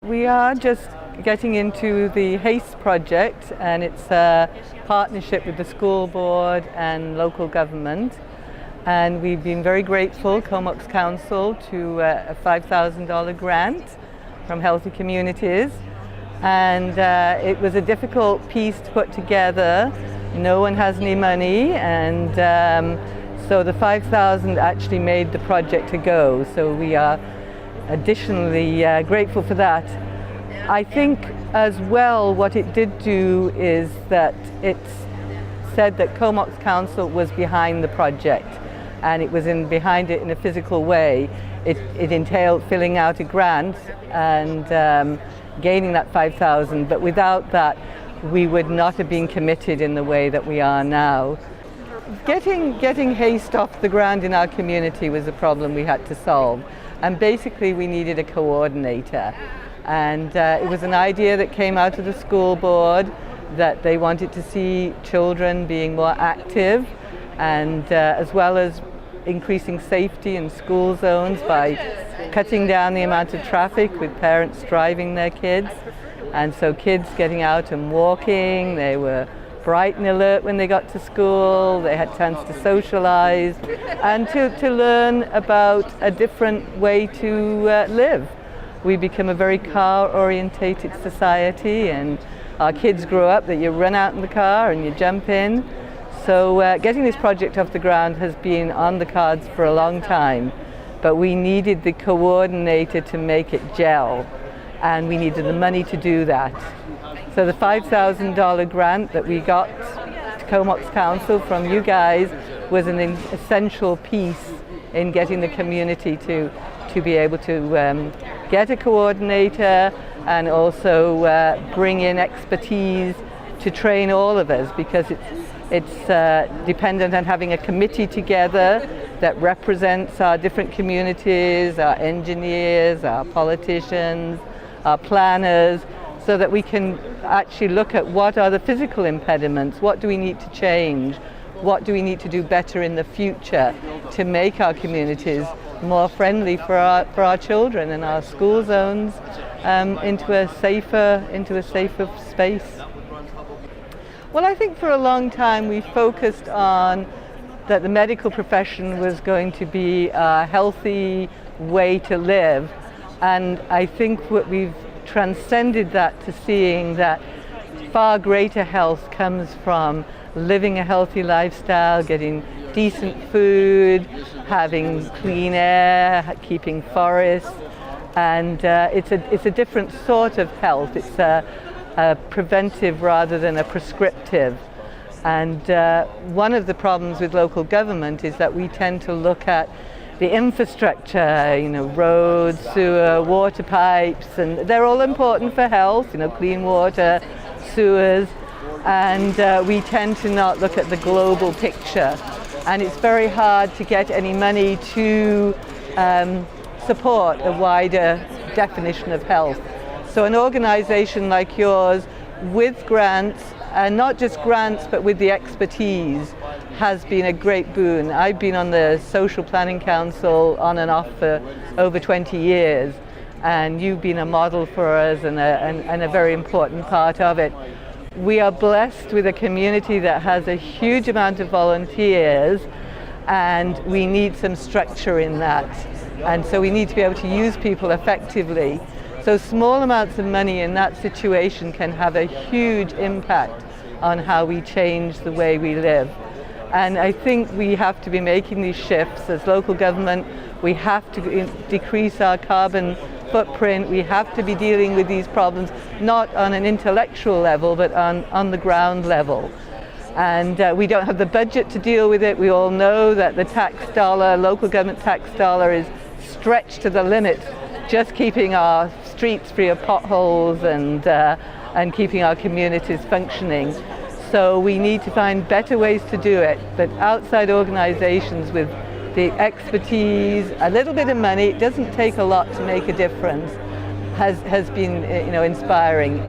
We are just getting into the HASTE project, and it's a partnership with the school board and local government. And we've been very grateful, Comox Council, to a $5,000 grant from Healthy Communities. And it was a difficult piece to put together. No one has any money, and so the $5,000 actually made the project a go. So we are additionally grateful for that. I think as well what it did do is that it said that Comox Council was behind the project, and it was behind it in a physical way. It entailed filling out a grant and gaining that $5,000, but without that we would not have been committed in the way that we are now. Getting HASTE off the ground in our community was a problem we had to solve, and basically we needed a coordinator. And it was an idea that came out of the school board that they wanted to see children being more active, and as well as increasing safety in school zones by cutting down the amount of traffic with parents driving their kids. And so kids getting out and walking, they were bright and alert when they got to school, they had chance to socialize and to learn about a different way to live. We become a very car-orientated society, and our kids grow up that you run out in the car and you jump in. So getting this project off the ground has been on the cards for a long time, but we needed the coordinator to make it gel, and we needed the money to do that. So the $5,000 grant that we got to Comox Council from you guys was an essential piece in getting the community to be able to get a coordinator, and also bring in expertise to train all of us, because it's dependent on having a committee together that represents our different communities, our engineers, our politicians, our planners, so that we can actually look at what are the physical impediments, what do we need to change, what do we need to do better in the future to make our communities more friendly for our children and our school zones into a safer space. Well, I think for a long time we focused on that the medical profession was going to be a healthy way to live, and I think what we've transcended that to seeing that far greater health comes from living a healthy lifestyle, getting decent food, having clean air, keeping forests, and it's a different sort of health. It's a preventive rather than a prescriptive. And one of the problems with local government is that we tend to look at the infrastructure, roads, sewer, water pipes, and they're all important for health, clean water, sewers, and we tend to not look at the global picture. And it's very hard to get any money to support a wider definition of health. So an organization like yours, with grants, and not just grants but with the expertise, has been a great boon. I've been on the Social Planning Council on and off for over 20 years, and you've been a model for us and a very important part of it. We are blessed with a community that has a huge amount of volunteers, and we need some structure in that. And so we need to be able to use people effectively. So small amounts of money in that situation can have a huge impact on how we change the way we live. And I think we have to be making these shifts as local government. We have to decrease our carbon footprint. We have to be dealing with these problems not on an intellectual level but on the ground level. And we don't have the budget to deal with it. We all know that the tax dollar, local government tax dollar, is stretched to the limit, just keeping our streets free of potholes and keeping our communities functioning. So we need to find better ways to do it, but outside organizations with the expertise, a little bit of money, it doesn't take a lot to make a difference, has been inspiring.